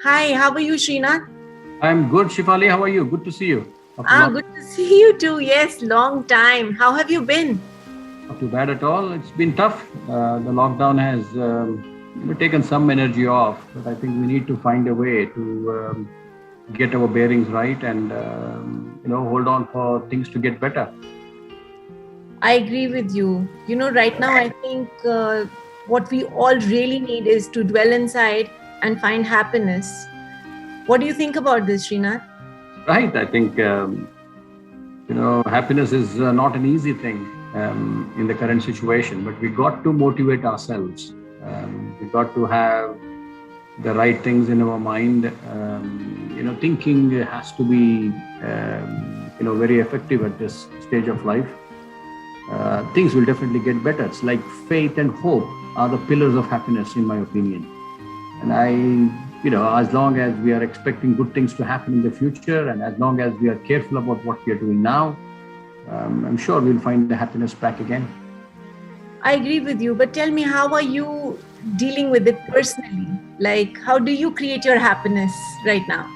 Hi, how are you, Srinath? I'm good, Shefali. How are you? Good to see you. After long, Good to see you too. Yes, long time. How have you been? not too bad at all. It's been tough. The lockdown has taken some energy off, but I think we need to find a way to get our bearings right and hold on for things to get better. I agree with you. Right now, I think what we all really need is to dwell inside and find happiness. What do you think about this, Srinath? Right. I think happiness is not an easy thing in the current situation, but we got to motivate ourselves. We got to have the right things in our mind. Thinking has to be, very effective at this stage of life. Things will definitely get better. It's like faith and hope are the pillars of happiness, in my opinion. And as long as we are expecting good things to happen in the future, and as long as we are careful about what we are doing now, I'm sure we'll find the happiness back again. I agree with you, but tell me, how are you dealing with it personally? Like, how do you create your happiness right now?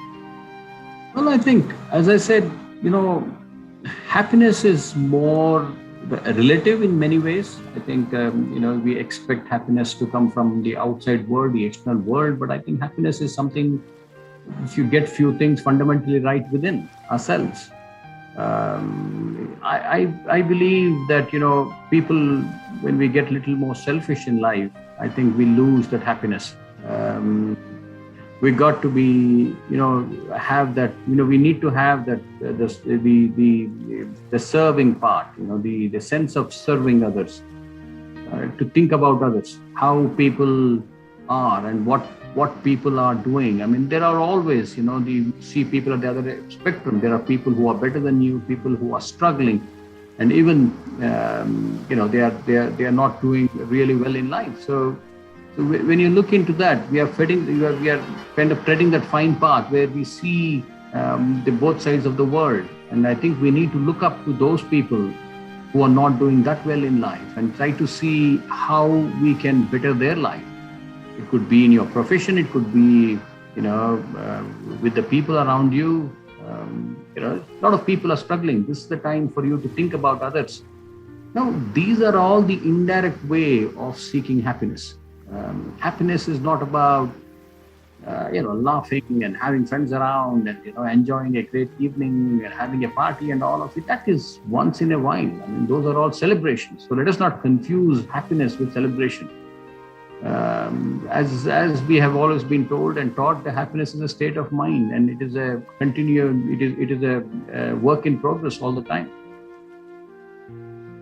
Well, I think, as I said, happiness is more relative in many ways. I think, we expect happiness to come from the outside world, the external world, but I think happiness is something, if you get few things fundamentally right within ourselves. I believe that, people, when we get a little more selfish in life, I think we lose that happiness. We got to be, have that, we need to have that, the serving part, the sense of serving others, to think about others, how people are and what people are doing. I mean, there are always, see people at the other spectrum. There are people who are better than you, people who are struggling, and even, they are not doing really well in life. So when you look into that, we are kind of treading that fine path where we see the both sides of the world. And I think we need to look up to those people who are not doing that well in life and try to see how we can better their life. It could be in your profession, it could be, with the people around you. A lot of people are struggling. This is the time for you to think about others. Now, these are all the indirect way of seeking happiness. Happiness is not about, laughing and having friends around and, enjoying a great evening and having a party and all of it. That is once in a while. I mean, those are all celebrations. So let us not confuse happiness with celebration. As we have always been told and taught, the happiness is a state of mind, and it is a work in progress all the time.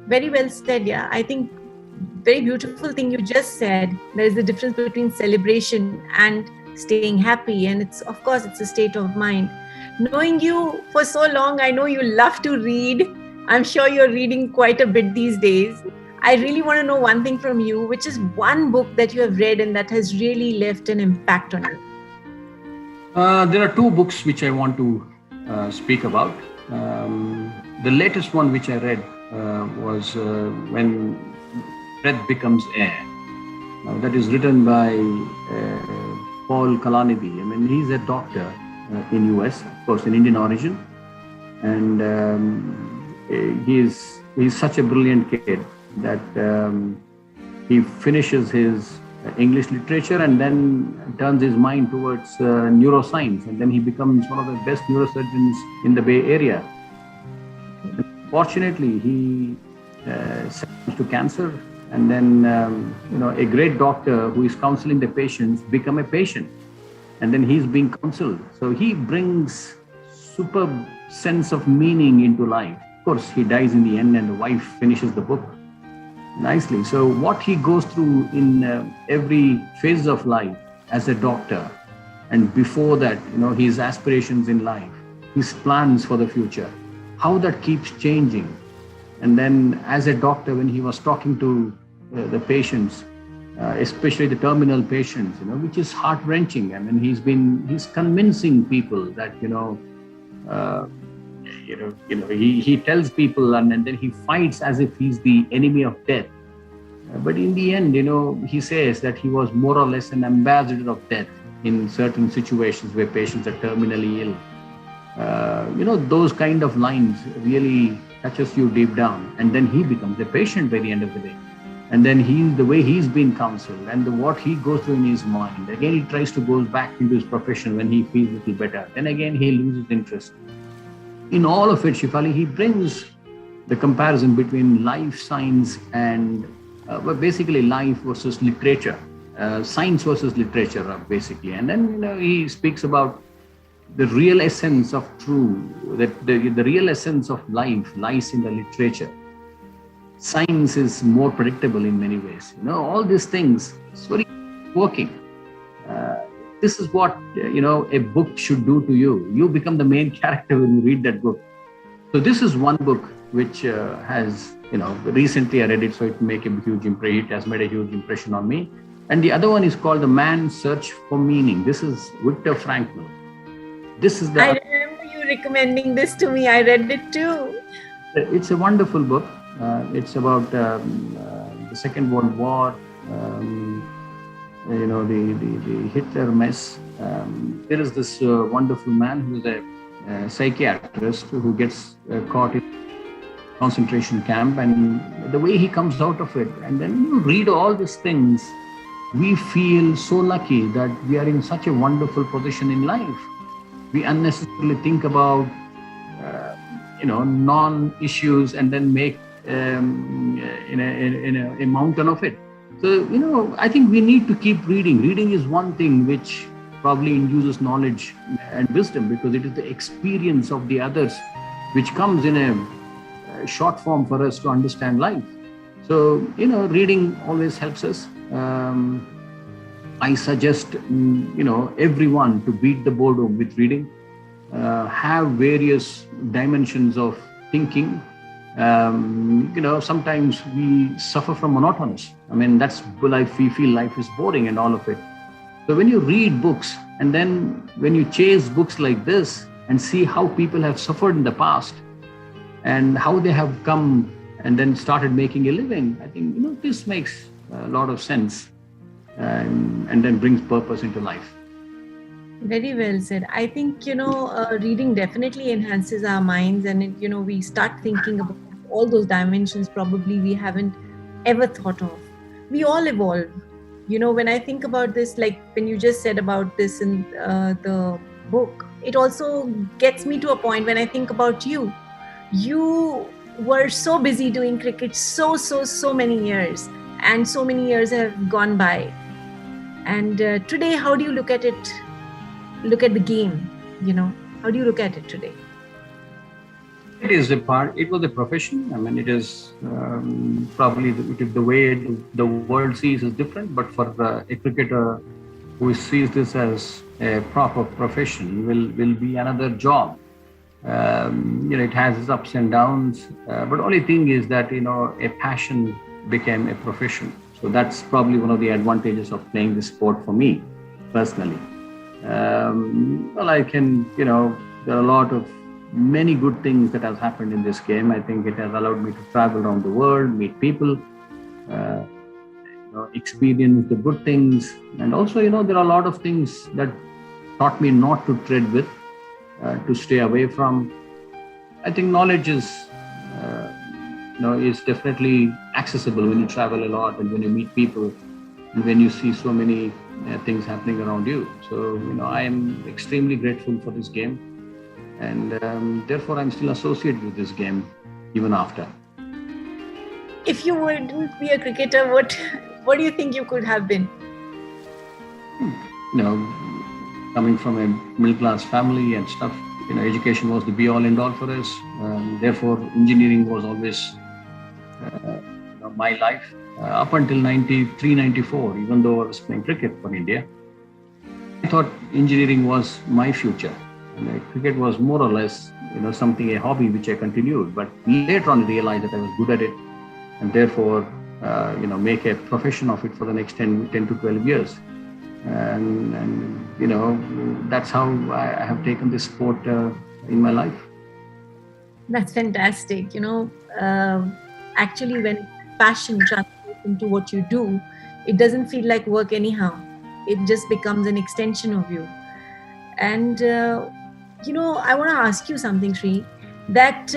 Very well said. Yeah, I think very beautiful thing you just said. There is a difference between celebration and staying happy, and it's a state of mind. Knowing you for so long, I know you love to read. I'm sure you're reading quite a bit these days. I really want to know one thing from you, which is one book that you have read and that has really left an impact on you. There are two books which I want to speak about. The latest one which I read was When Breath Becomes Air. That is written by Paul Kalanidhi. I mean, he's a doctor in US, of course, in Indian origin, and he's such a brilliant kid that he finishes his English literature and then turns his mind towards neuroscience, and then he becomes one of the best neurosurgeons in the Bay Area. Fortunately, he succumbs to cancer, and then a great doctor who is counseling the patients become a patient, and then he's being counseled. So he brings superb sense of meaning into life. Of course, he dies in the end, and the wife finishes the book nicely. So what he goes through in every phase of life as a doctor, and before that, his aspirations in life, his plans for the future, how that keeps changing. And then as a doctor, when he was talking to the patients, especially the terminal patients, which is heart-wrenching. I mean, he's convincing people that, he tells people, and then he fights as if he's the enemy of death. But in the end, he says that he was more or less an ambassador of death. in certain situations where patients are terminally ill. Those kind of lines really touches you deep down, and then he becomes a patient by the end of the day. And then the way he's been counseled and what he goes through in his mind. Again, he tries to go back into his profession when he feels a little better. Then again, he loses interest. In all of it, Shefali, he brings the comparison between life science and basically life versus literature, science versus literature, basically. And then he speaks about the real essence of that the real essence of life lies in the literature. Science is more predictable in many ways. All these things, it's very working. This is what a book should do to you. You become the main character when you read that book. So this is one book which has, recently I read it, so it has made a huge impression on me. And the other one is called The Man's Search for Meaning. This is Viktor Frankl. I remember you recommending this to me. I read it too. It's a wonderful book. It's about the Second World War, the Hitler mess. There is this wonderful man who is a psychiatrist who gets caught in concentration camp, and the way he comes out of it. And then you read all these things, we feel so lucky that we are in such a wonderful position in life. We unnecessarily think about non-issues and then make a mountain of it. So I think we need to keep reading. Reading is one thing which probably induces knowledge and wisdom, because it is the experience of the others which comes in a short form for us to understand life. So reading always helps us. I suggest everyone to beat the boredom with reading. Have various dimensions of thinking. Sometimes we suffer from monotonous. I mean, that's life. We feel life is boring and all of it. So when you read books, and then when you chase books like this and see how people have suffered in the past and how they have come and then started making a living, I think this makes a lot of sense, and then brings purpose into life. Very well said. I think, reading definitely enhances our minds, and, we start thinking about all those dimensions probably we haven't ever thought of. We all evolve. When I think about this, like when you just said about this in the book, it also gets me to a point when I think about you. You were so busy doing cricket so many years, and so many years have gone by. And today, how do you look at it? Look at the game, how do you look at it today? It is a part. It was a profession. I mean, it is probably the way the world sees is different. But for a cricketer who sees this as a proper profession, will be another job. It has its ups and downs. But only thing is that a passion became a profession. So that's probably one of the advantages of playing this sport for me personally. I can, there are a lot of many good things that has happened in this game. I think it has allowed me to travel around the world, meet people, experience the good things. And also, there are a lot of things that taught me not to tread with, to stay away from. I think knowledge is definitely accessible when you travel a lot and when you meet people and when you see so many things happening around you. So, I am extremely grateful for this game, and therefore I'm still associated with this game even after. If you wouldn't be a cricketer, what do you think you could have been? Coming from a middle class family and stuff, education was the be all end all for us. Therefore, engineering was always my life. Up until 93, 94, even though I was playing cricket for India, I thought engineering was my future. And cricket was more or less, a hobby which I continued. But later on, I realized that I was good at it, and therefore, make a profession of it for the next 10 to 12 years. And that's how I have taken this sport in my life. That's fantastic. Actually, when passion translates into what you do, it doesn't feel like work anyhow. it just becomes an extension of you. And I want to ask you something, Sri, that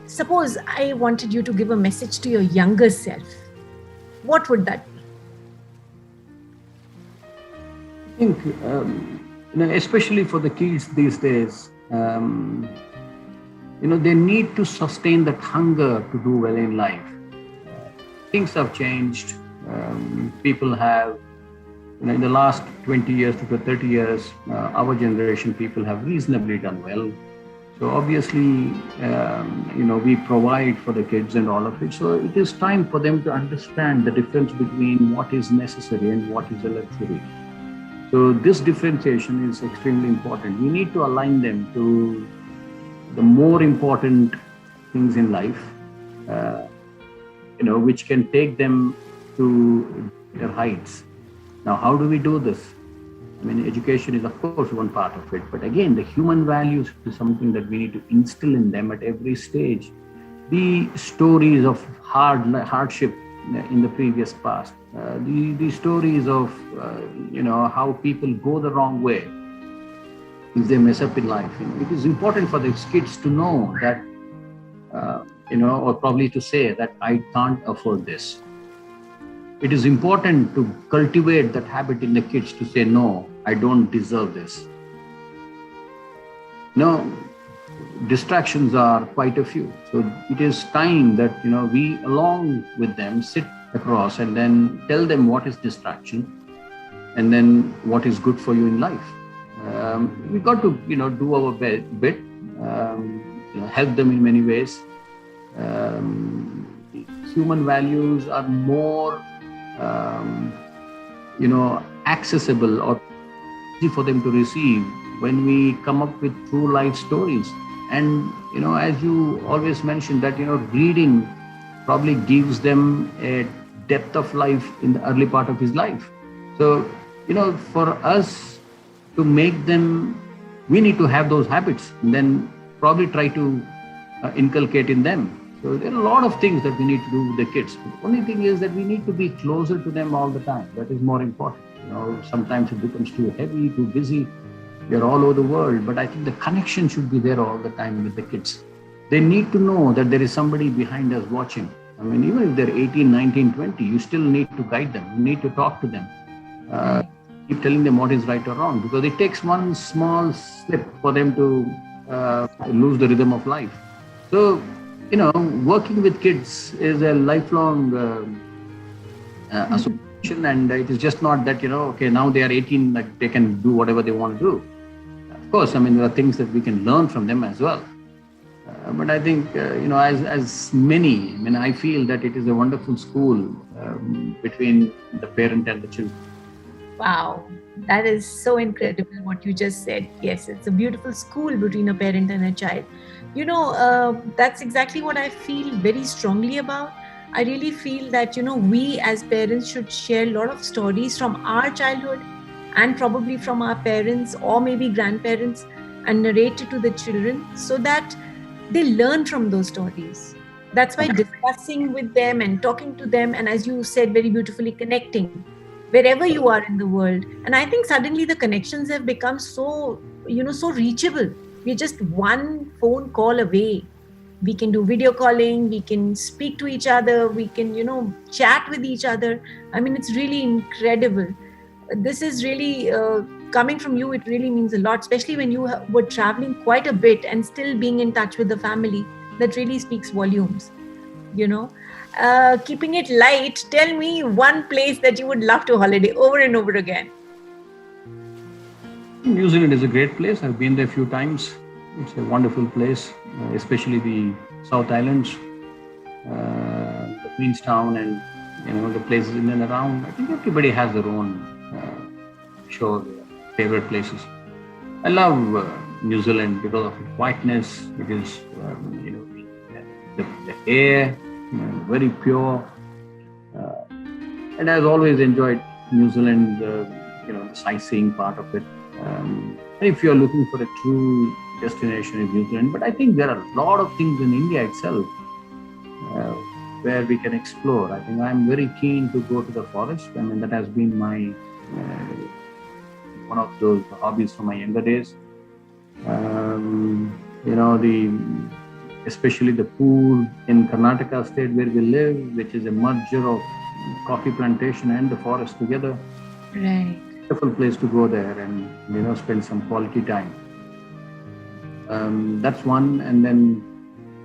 suppose I wanted you to give a message to your younger self, what would that be? I think, especially for the kids these days, they need to sustain that hunger to do well in life. Things have changed. People have, in the last 20 years to 30 years, our generation people have reasonably done well. So obviously, we provide for the kids and all of it. So it is time for them to understand the difference between what is necessary and what is a luxury. So this differentiation is extremely important. We need to align them to the more important things in life, which can take them to their heights. Now, how do we do this? I mean, education is, of course, one part of it. But again, the human values is something that we need to instill in them at every stage. The stories of hardship in the previous past, the stories of, how people go the wrong way if they mess up in life. It is important for the kids to know that, or probably to say that I can't afford this. It is important to cultivate that habit in the kids to say, no, I don't deserve this. No, distractions are quite a few. So it is time that, we along with them sit across and then tell them what is distraction and then what is good for you in life. We got to, do our bit, help them in many ways. Human values are more, accessible or easy for them to receive when we come up with true life stories. And, as you always mention that, reading probably gives them a depth of life in the early part of his life. So, for us to make them, we need to have those habits and then probably try to inculcate in them. So there are a lot of things that we need to do with the kids. The only thing is that we need to be closer to them all the time. That is more important. Sometimes it becomes too heavy, too busy. We are all over the world, but I think the connection should be there all the time with the kids. They need to know that there is somebody behind us watching. I mean, even if they're 18, 19, 20, you still need to guide them. You need to talk to them. Keep telling them what is right or wrong, because it takes one small slip for them to lose the rhythm of life. So, working with kids is a lifelong association, and it is just not that, okay, now they are 18, like they can do whatever they want to do. Of course, I mean, there are things that we can learn from them as well. But I think, as many, I feel that it is a wonderful school between the parent and the children. Wow, that is so incredible what you just said. Yes, it's a beautiful school between a parent and a child. That's exactly what I feel very strongly about. I really feel that, we as parents should share a lot of stories from our childhood and probably from our parents or maybe grandparents and narrate it to the children so that they learn from those stories. That's why discussing with them and talking to them, and as you said very beautifully, connecting wherever you are in the world. And I think suddenly the connections have become so, so reachable. We're just one phone call away. We can do video calling, we can speak to each other, we can, chat with each other. I mean, it's really incredible. This is really, coming from you, it really means a lot, especially when you were traveling quite a bit and still being in touch with the family. That really speaks volumes, Keeping it light, tell me one place that you would love to holiday over and over again. New Zealand is a great place. I've been there a few times. It's a wonderful place, especially the South Islands, the Queenstown, and the places in and around. I think everybody has their own favorite places. I love New Zealand because of its quietness, because the air, very pure. And I've always enjoyed New Zealand, the sightseeing part of it. If you're looking for a true destination in New Zealand, but I think there are a lot of things in India itself. where we can explore. I think I'm very keen to go to the forest. I mean, that has been my one of those hobbies from my younger days. You know, especially the food in Karnataka state where we live, which is a merger of coffee plantation and the forest together. Right. Wonderful place to go there and, you know, spend some quality time. That's one. And then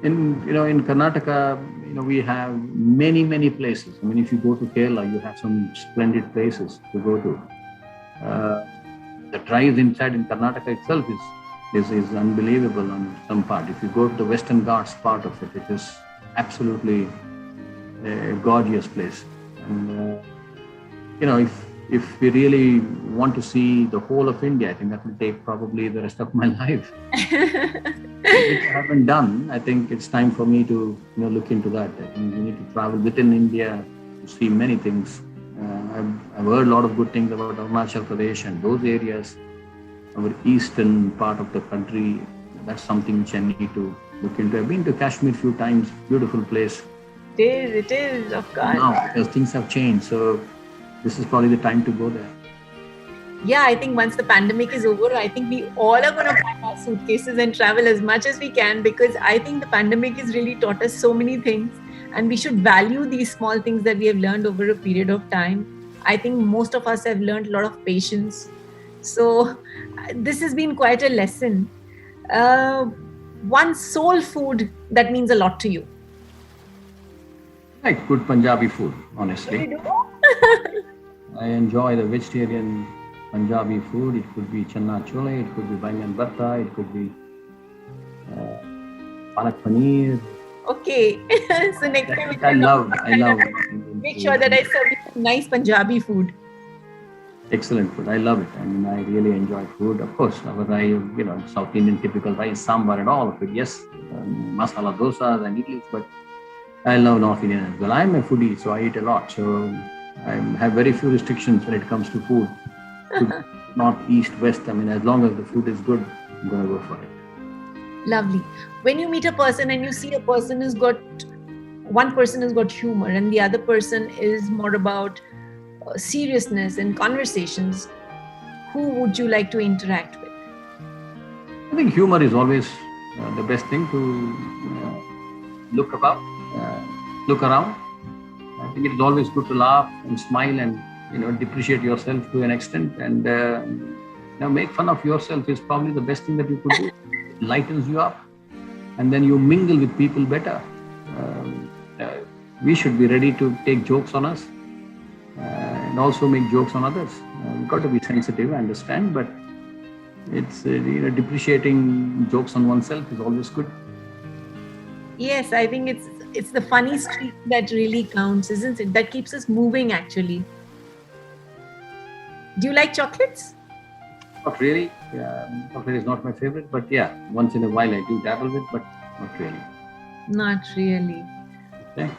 in Karnataka, you know, we have many places. I mean, if you go to Kerala, you have some splendid places to go to. The drives inside in Karnataka itself is unbelievable on some part. If you go to the Western Ghats part of it, it is absolutely a gorgeous place. And you know, if we really want to see the whole of India, I think that will take probably the rest of my life. Which I haven't done. I think it's time for me to, you know, look into that. I think we need to travel within India to see many things. I've heard a lot of good things about Arunachal Pradesh and those areas, our eastern part of the country. That's something which I need to look into. I've been to Kashmir a few times, beautiful place. It is, of course. Now, because things have changed, so this is probably the time to go there. Yeah, I think once the pandemic is over, I think we all are going to pack our suitcases and travel as much as we can, because I think the pandemic has really taught us so many things, and we should value these small things that we have learned over a period of time. I think most of us have learned a lot of patience. So this has been quite a lesson. One soul food that means a lot to you. I like good Punjabi food, honestly. You do? I enjoy the vegetarian Punjabi food. It could be channa chole, it could be bangan bhatta, it could be palak paneer. Okay. So next time I love. make sure that I serve you some nice Punjabi food. Excellent food. I love it. I mean, I really enjoy food. Of course, our South Indian typical rice, sambar and all of it. Yes, masala dosas and idlis, but I love North Indian as well. I'm a foodie, so I eat a lot. So I have very few restrictions when it comes to food. North, east, west. I mean, as long as the food is good, I'm going to go for it. Lovely. When you meet a person and you see a person who's got, one person has got humor and the other person is more about seriousness and conversations, who would you like to interact with? I think humor is always the best thing to look around. I think it's always good to laugh and smile and, you know, depreciate yourself to an extent, and make fun of yourself is probably the best thing that you could do. It lightens you up, and then you mingle with people better. We should be ready to take jokes on us and also make jokes on others. We've got to be sensitive, I understand, but it's depreciating jokes on oneself is always good. Yes, I think it's the funny streak that really counts, isn't it? That keeps us moving, actually. Do you like chocolates? Not really. Chocolate is not my favorite, but yeah, once in a while I do dabble with, but not really. Not really. Okay.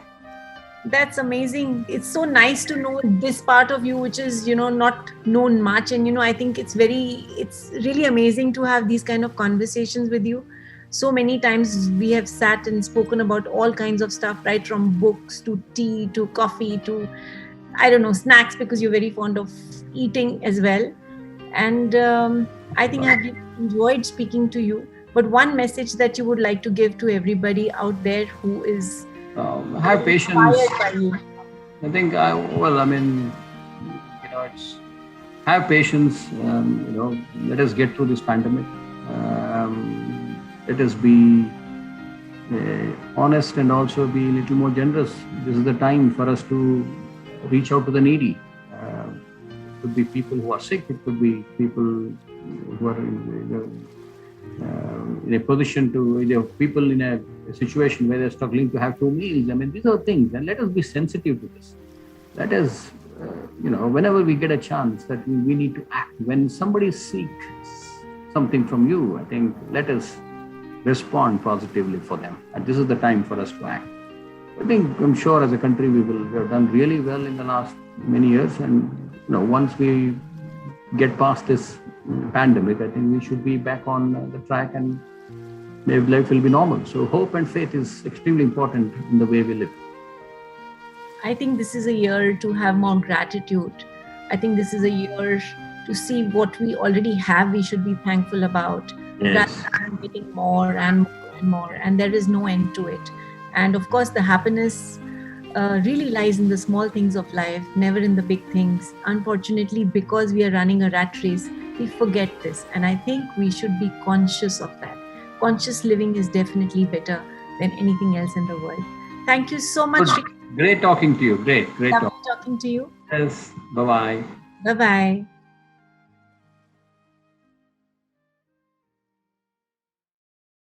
That's amazing. It's so nice to know this part of you, which is, not known much. And, I think it's really amazing to have these kind of conversations with you. So many times we have sat and spoken about all kinds of stuff, right? From books to tea to coffee to, I don't know, snacks, because you're very fond of eating as well. And I think I've enjoyed speaking to you. But one message that you would like to give to everybody out there who is have patience. By you. I think, it's have patience. Let us get through this pandemic. Let us be honest and also be a little more generous. This is the time for us to reach out to the needy. It could be people who are sick. It could be people who are in a position to, people in a situation where they're struggling to have 2 meals. I mean, these are things, and let us be sensitive to this. Let us, whenever we get a chance, that we need to act. When somebody seeks something from you, I think let us respond positively for them. And this is the time for us to act. I'm sure as a country we have done really well in the last many years, and once we get past this pandemic, I think we should be back on the track and maybe life will be normal. So hope and faith is extremely important in the way we live. I think this is a year to have more gratitude. I think this is a year to see what we already have, we should be thankful about, rather Yes. than getting more and more and more. And there is no end to it. And of course, the happiness really lies in the small things of life, never in the big things. Unfortunately, because we are running a rat race, we forget this. And I think we should be conscious of that. Conscious living is definitely better than anything else in the world. Thank you so much, Good. Sri. Great talking to you. Great Lovely talk. talking to you. Yes. Bye bye. Bye bye.